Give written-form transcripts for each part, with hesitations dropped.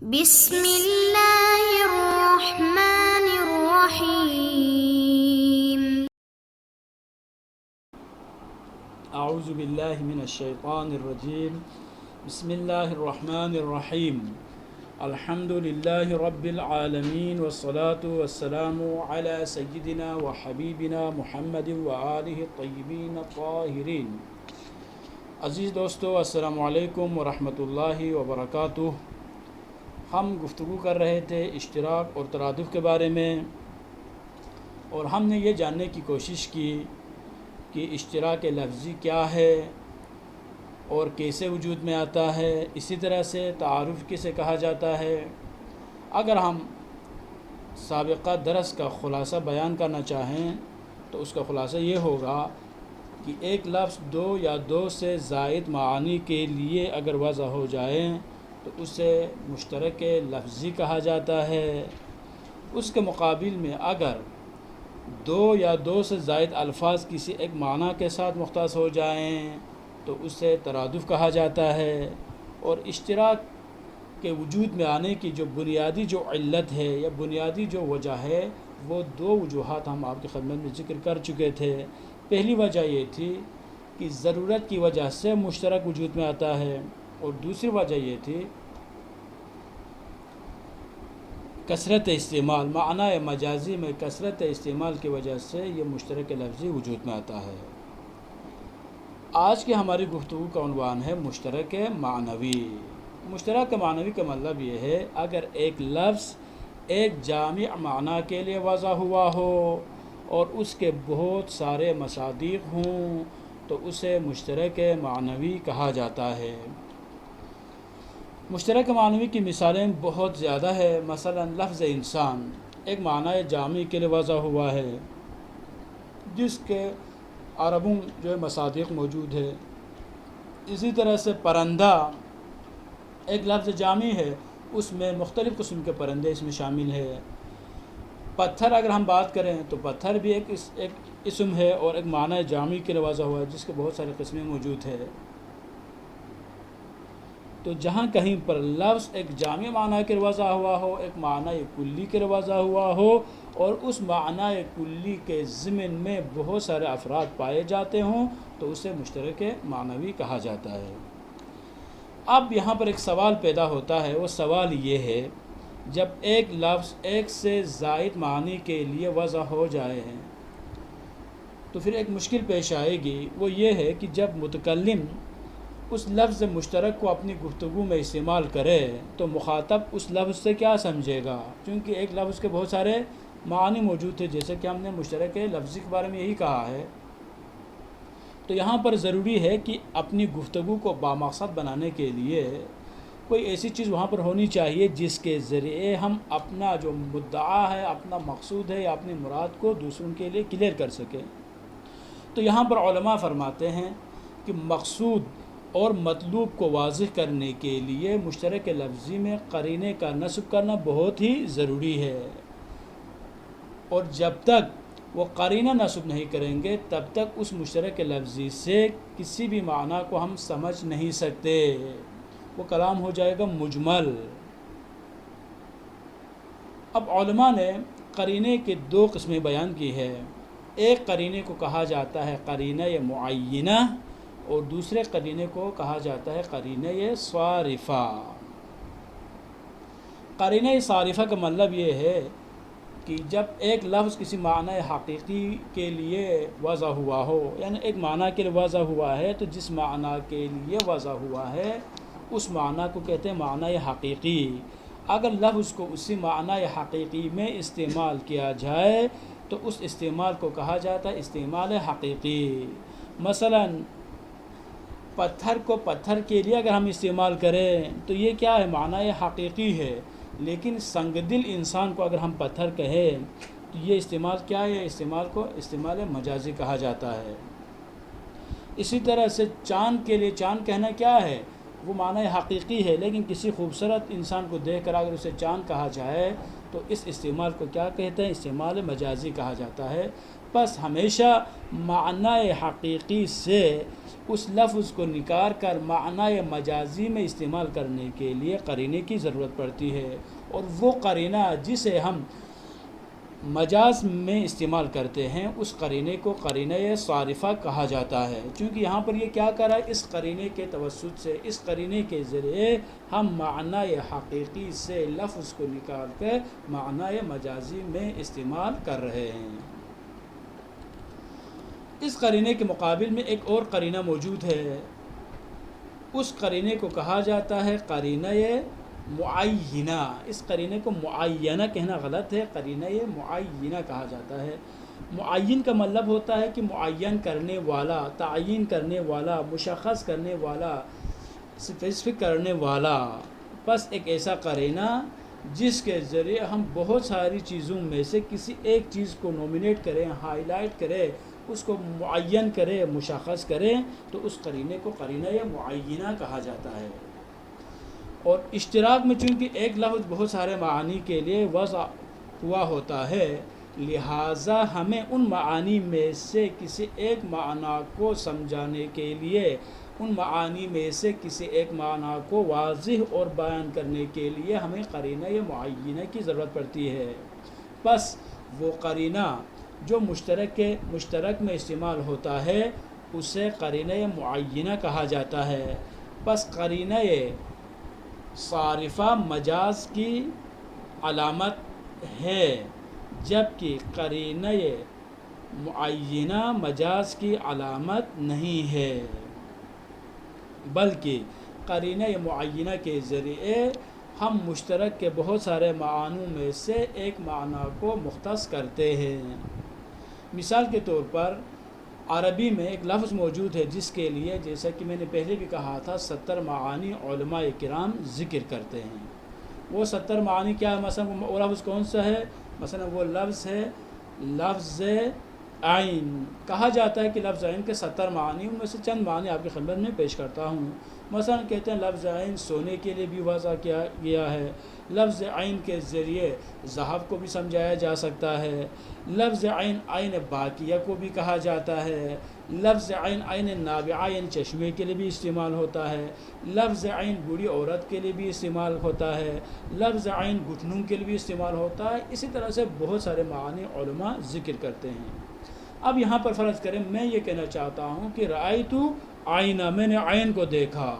بسم اللہ الرحمن الرحیم۔ اعوذ باللہ من الشیطان الرجیم۔ بسم اللہ الرحمن الرحیم۔ الحمد للہ رب العالمین والصلاة والسلام علی سیدنا و حبیبنا محمد وآلہ الطیبین الطاہرین۔ عزیز دوستو، السلام علیکم ورحمۃ اللہ وبرکاتہ۔ ہم گفتگو کر رہے تھے اشتراک اور ترادف کے بارے میں، اور ہم نے یہ جاننے کی کوشش کی کہ اشتراک لفظی کیا ہے اور کیسے وجود میں آتا ہے، اسی طرح سے تعارف کسے کہا جاتا ہے۔ اگر ہم سابقہ درس کا خلاصہ بیان کرنا چاہیں تو اس کا خلاصہ یہ ہوگا کہ ایک لفظ دو یا دو سے زائد معانی کے لیے اگر وضع ہو جائے تو اسے مشترک لفظی کہا جاتا ہے۔ اس کے مقابل میں اگر دو یا دو سے زائد الفاظ کسی ایک معنی کے ساتھ مختص ہو جائیں تو اسے ترادف کہا جاتا ہے۔ اور اشتراک کے وجود میں آنے کی جو بنیادی جو علت ہے یا بنیادی جو وجہ ہے، وہ دو وجوہات ہم آپ کی خدمت میں ذکر کر چکے تھے۔ پہلی وجہ یہ تھی کہ ضرورت کی وجہ سے مشترک وجود میں آتا ہے، اور دوسری وجہ یہ تھی کثرت استعمال، معنی مجازی میں کثرت استعمال کی وجہ سے یہ مشترک لفظی وجود میں آتا ہے۔ آج کی ہماری گفتگو کا عنوان ہے مشترک معنوی۔ مشترک معنوی کا مطلب یہ ہے اگر ایک لفظ ایک جامع معنی کے لیے وضع ہوا ہو اور اس کے بہت سارے مصادیق ہوں تو اسے مشترک معنوی کہا جاتا ہے۔ مشترک معنوی کی مثالیں بہت زیادہ ہے۔ مثلا لفظ انسان ایک معنی جامع کے لیے وضع ہوا ہے جس کے عربوں جو مصادیق موجود ہے۔ اسی طرح سے پرندہ ایک لفظ جامع ہے، اس میں مختلف قسم کے پرندے اس میں شامل ہے۔ پتھر اگر ہم بات کریں تو پتھر بھی ایک اسم ہے اور ایک معنی جامع کے لیے وضع ہوا ہے جس کے بہت سارے قسمیں موجود ہے۔ تو جہاں کہیں پر لفظ ایک جامع معنی کے لیے وضع ہوا ہو، ایک معنی کلی کے لیے وضع ہوا ہو، اور اس معنی کلی کے ضمن میں بہت سارے افراد پائے جاتے ہوں تو اسے مشترک معنوی کہا جاتا ہے۔ اب یہاں پر ایک سوال پیدا ہوتا ہے، وہ سوال یہ ہے جب ایک لفظ ایک سے زائد معنی کے لیے وضع ہو جائے ہیں تو پھر ایک مشکل پیش آئے گی، وہ یہ ہے کہ جب متکلم اس لفظ مشترک کو اپنی گفتگو میں استعمال کرے تو مخاطب اس لفظ سے کیا سمجھے گا، کیونکہ ایک لفظ کے بہت سارے معانی موجود تھے، جیسے کہ ہم نے مشترک لفظی کے بارے میں یہی کہا ہے۔ تو یہاں پر ضروری ہے کہ اپنی گفتگو کو بامقصد بنانے کے لیے کوئی ایسی چیز وہاں پر ہونی چاہیے جس کے ذریعے ہم اپنا جو مدعا ہے، اپنا مقصود ہے یا اپنی مراد کو دوسروں کے لیے کلیئر کر سکیں۔ تو یہاں پر علماء فرماتے ہیں کہ مقصود اور مطلوب کو واضح کرنے کے لیے مشترک لفظی میں قرینے کا نصب کرنا بہت ہی ضروری ہے، اور جب تک وہ قرینہ نصب نہیں کریں گے تب تک اس مشترک لفظی سے کسی بھی معنی کو ہم سمجھ نہیں سکتے، وہ کلام ہو جائے گا مجمل۔ اب علماء نے قرینے کے دو قسمیں بیان کی ہے۔ ایک قرینے کو کہا جاتا ہے قرینہ معینہ، اور دوسرے قرینے کو کہا جاتا ہے قرینہ صارفہ۔ قرینہ صارفہ کا مطلب یہ ہے کہ جب ایک لفظ کسی معنی حقیقی کے لیے وضع ہوا ہو، یعنی ایک معنی کے لیے وضع ہوا ہے تو جس معنی کے لیے وضع ہوا ہے اس معنی کو کہتے ہیں معنی حقیقی۔ اگر لفظ کو اسی معنی حقیقی میں استعمال کیا جائے تو اس استعمال کو کہا جاتا ہے استعمال حقیقی۔ مثلا پتھر کو پتھر کے لیے اگر ہم استعمال کریں تو یہ کیا ہے، معنی حقیقی ہے، لیکن سنگ دل انسان کو اگر ہم پتھر کہیں تو یہ استعمال کیا ہے، استعمال کو استعمال مجازی کہا جاتا ہے۔ اسی طرح سے چاند کے لیے چاند کہنا کیا ہے، وہ معنی حقیقی ہے، لیکن کسی خوبصورت انسان کو دیکھ کر اگر اسے چاند کہا جائے تو اس استعمال کو کیا کہتے ہیں، استعمال مجازی کہا جاتا ہے۔ پس ہمیشہ معنی حقیقی سے اس لفظ کو نکال کر معنی مجازی میں استعمال کرنے کے لیے قرینے کی ضرورت پڑتی ہے، اور وہ قرینہ جسے ہم مجاز میں استعمال کرتے ہیں اس قرینے کو قرینہ صارفہ کہا جاتا ہے، چونکہ یہاں پر یہ کیا کرا، اس قرینے کے توسط سے، اس قرینے کے ذریعے ہم معنی حقیقی سے لفظ کو نکال کر معنی مجازی میں استعمال کر رہے ہیں۔ اس قرینے کے مقابل میں ایک اور قرینہ موجود ہے، اس قرینے کو کہا جاتا ہے قرینہ معینہ۔ اس قرینے کو معینہ کہنا غلط ہے، قرینہ معینہ کہا جاتا ہے۔ معین کا مطلب ہوتا ہے کہ معین کرنے والا، تعین کرنے والا، مشخص کرنے والا، اسپیسیفک کرنے والا۔ پس ایک ایسا قرینہ جس کے ذریعے ہم بہت ساری چیزوں میں سے کسی ایک چیز کو نومینیٹ کریں، ہائی لائٹ کریں، اس کو معین کریں، مشخص کریں، تو اس قرینے کو قرینہ معینہ کہا جاتا ہے۔ اور اشتراک میں چونکہ ایک لفظ بہت سارے معانی کے لیے وضع ہوا ہوتا ہے، لہٰذا ہمیں ان معانی میں سے کسی ایک معنی کو سمجھانے کے لیے، ان معانی میں سے کسی ایک معنی کو واضح اور بیان کرنے کے لیے ہمیں قرینہ معینہ کی ضرورت پڑتی ہے۔ پس وہ قرینہ جو مشترک میں استعمال ہوتا ہے اسے قرینہ معینہ کہا جاتا ہے۔ پس قرینہ صارفہ مجاز کی علامت ہے، جبکہ قرینہ معینہ مجاز کی علامت نہیں ہے، بلکہ قرینہ معینہ کے ذریعے ہم مشترک کے بہت سارے معانوں میں سے ایک معنی کو مختص کرتے ہیں۔ مثال کے طور پر عربی میں ایک لفظ موجود ہے جس کے لیے، جیسا کہ میں نے پہلے بھی کہا تھا، 70 معانی علماء کرام ذکر کرتے ہیں۔ وہ 70 معانی کیا ہے؟ مثلا وہ لفظ کون سا ہے؟ مثلا وہ لفظ ہے لفظ عین۔ کہا جاتا ہے کہ لفظ عین کے 70 معنی، ان میں سے چند معنی آپ کی خدمت میں پیش کرتا ہوں۔ مثلا کہتے ہیں لفظ عین سونے کے لیے بھی وضع کیا گیا ہے، لفظ عین کے ذریعے ذہب کو بھی سمجھایا جا سکتا ہے، لفظ عین عین باقیہ کو بھی کہا جاتا ہے، لفظ عین عین نابعہ یعنی چشمے کے لیے بھی استعمال ہوتا ہے، لفظ عین بوڑھی عورت کے لیے بھی استعمال ہوتا ہے، لفظ عین گھٹنوں کے لیے بھی استعمال ہوتا ہے۔ اسی طرح سے بہت سارے معانی علماء ذکر کرتے ہیں۔ اب یہاں پر فرض کریں میں یہ کہنا چاہتا ہوں کہ رأیت عینہ، میں نے عین کو دیکھا،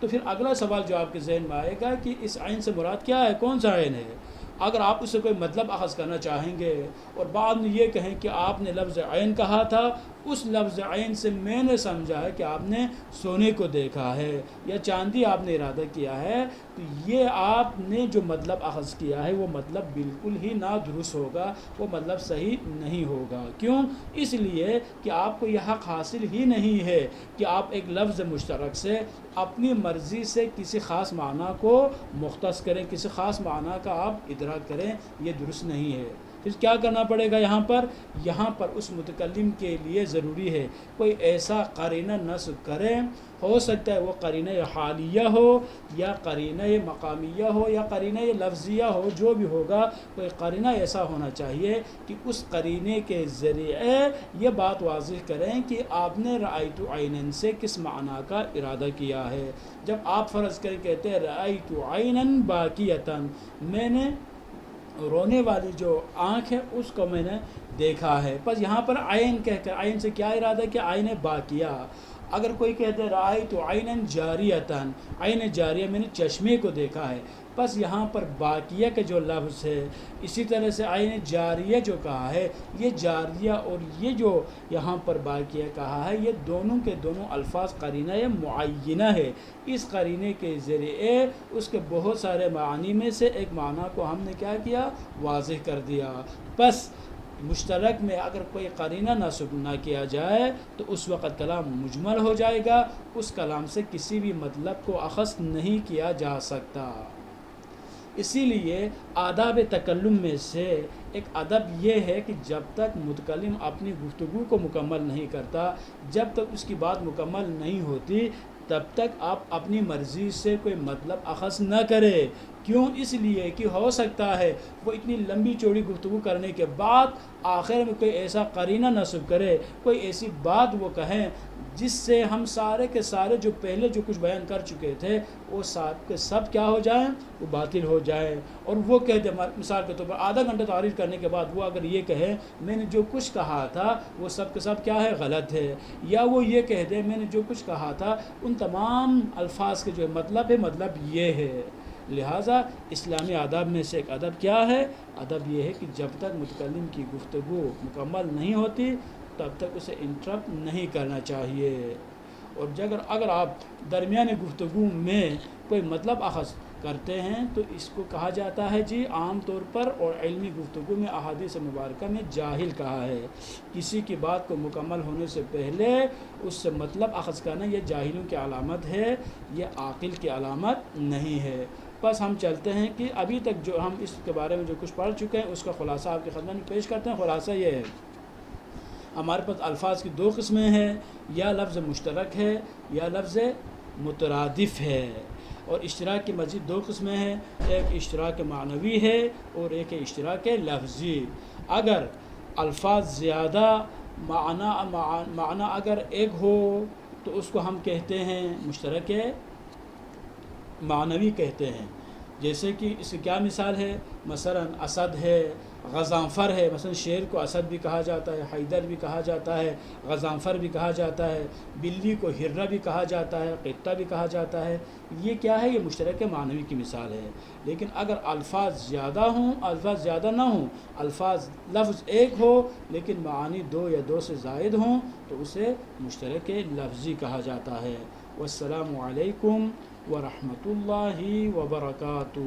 تو پھر اگلا سوال جو آپ کے ذہن میں آئے گا کہ اس عین سے مراد کیا ہے، کون سا عین ہے؟ اگر آپ اس سے کوئی مطلب اخذ کرنا چاہیں گے اور بعد میں یہ کہیں کہ آپ نے لفظ عین کہا تھا، اس لفظ عین سے میں نے سمجھا ہے کہ آپ نے سونے کو دیکھا ہے یا چاندی آپ نے ارادہ کیا ہے، تو یہ آپ نے جو مطلب اخذ کیا ہے وہ مطلب بالکل ہی نادرست ہوگا، وہ مطلب صحیح نہیں ہوگا۔ کیوں؟ اس لیے کہ آپ کو یہ حق حاصل ہی نہیں ہے کہ آپ ایک لفظ مشترک سے اپنی مرضی سے کسی خاص معنی کو مختص کریں، کسی خاص معنی کا آپ ادراک کریں، یہ درست نہیں ہے۔ پھر کیا کرنا پڑے گا؟ یہاں پر اس متکلم کے لیے ضروری ہے کوئی ایسا قرینہ نصب کریں، ہو سکتا ہے وہ قرینہ حالیہ ہو یا قرینہ مقامیہ ہو یا قرینہ لفظیہ ہو، جو بھی ہوگا کوئی قرینہ ایسا ہونا چاہیے کہ اس قرینے کے ذریعے یہ بات واضح کریں کہ آپ نے رأیت عینن سے کس معنی کا ارادہ کیا ہے۔ جب آپ فرض کریں کہتے ہیں رأیت عینن باکیتن، میں نے رونے والی جو آنکھ ہے اس کو میں نے دیکھا ہے، بس یہاں پر عین کہتے ہیں، عین سے کیا ارادہ کہ عین باقیہ۔ اگر کوئی کہتے ہیں رأیت عینن جاریتن، عین جاریہ میں نے چشمے کو دیکھا ہے، بس یہاں پر باقیہ کا جو لفظ ہے، اسی طرح سے عین جاریہ جو کہا ہے، یہ جاریہ اور یہ جو یہاں پر باقیہ کہا ہے، یہ دونوں کے دونوں الفاظ قرینہ معینہ ہے۔ اس قرینے کے ذریعے اس کے بہت سارے معانی میں سے ایک معنی کو ہم نے کیا کیا؟ واضح کر دیا۔ بس مشترک میں اگر کوئی قرینہ نصب نہ کیا جائے تو اس وقت کلام مجمل ہو جائے گا، اس کلام سے کسی بھی مطلب کو اخذ نہیں کیا جا سکتا۔ اسی لیے آداب تکلم میں سے ایک ادب یہ ہے کہ جب تک متکلم اپنی گفتگو کو مکمل نہیں کرتا، جب تک اس کی بات مکمل نہیں ہوتی، تب تک آپ اپنی مرضی سے کوئی مطلب اخذ نہ کرے، کیوں؟ اس لیے کہ ہو سکتا ہے وہ اتنی لمبی چوڑی گفتگو کرنے کے بعد آخر میں کوئی ایسا قرینہ نصب کرے، کوئی ایسی بات وہ کہیں جس سے ہم سارے کے سارے جو پہلے جو کچھ بیان کر چکے تھے وہ سب کے سب کیا ہو جائیں، وہ باطل ہو جائیں۔ اور وہ کہہ دے، مثال کے طور پر آدھا گھنٹہ تعریف کرنے کے بعد وہ اگر یہ کہے میں نے جو کچھ کہا تھا وہ سب کے سب کیا ہے، غلط ہے، یا وہ یہ کہہ دے میں نے جو کچھ کہا تھا ان تمام الفاظ کے جو مطلب ہے، مطلب یہ ہے۔ لہٰذا اسلامی آداب میں سے ایک ادب کیا ہے؟ ادب یہ ہے کہ جب تک متکلم کی گفتگو مکمل نہیں ہوتی تب تک اسے انٹرپٹ نہیں کرنا چاہیے۔ اور اگر آپ درمیان گفتگو میں کوئی مطلب اخذ کرتے ہیں تو اس کو کہا جاتا ہے جی عام طور پر اور علمی گفتگو میں احادیث مبارکہ میں جاہل کہا ہے۔ کسی کی بات کو مکمل ہونے سے پہلے اس سے مطلب اخذ کرنا یہ جاہلوں کی علامت ہے، یہ عاقل کی علامت نہیں ہے۔ بس ہم چلتے ہیں کہ ابھی تک جو ہم اس کے بارے میں جو کچھ پڑھ چکے ہیں اس کا خلاصہ آپ کی خدمت میں پیش کرتے ہیں۔ خلاصہ یہ ہے، ہمارے پاس الفاظ کی دو قسمیں ہیں، یا لفظ مشترک ہے یا لفظ مترادف ہے۔ اور اشتراک کی مزید دو قسمیں ہیں، ایک اشتراک معنوی ہے اور ایک اشتراک لفظی۔ اگر الفاظ زیادہ معنی اگر ایک ہو تو اس کو ہم کہتے ہیں مشترک معنوی کہتے ہیں۔ جیسے کہ اس کی کیا مثال ہے؟ مثلا اسد ہے، غضنفر ہے۔ مثلا شیر کو اسد بھی کہا جاتا ہے، حیدر بھی کہا جاتا ہے، غضنفر بھی کہا جاتا ہے، بلی کو ہرہ بھی کہا جاتا ہے، قطہ بھی کہا جاتا ہے۔ یہ کیا ہے؟ یہ مشترک معنوی کی مثال ہے۔ لیکن اگر الفاظ زیادہ ہوں، الفاظ زیادہ نہ ہوں، الفاظ لفظ ایک ہو لیکن معانی دو یا دو سے زائد ہوں تو اسے مشترک لفظی کہا جاتا ہے۔ والسلام علیکم ورحمۃ اللہ وبرکاتہ۔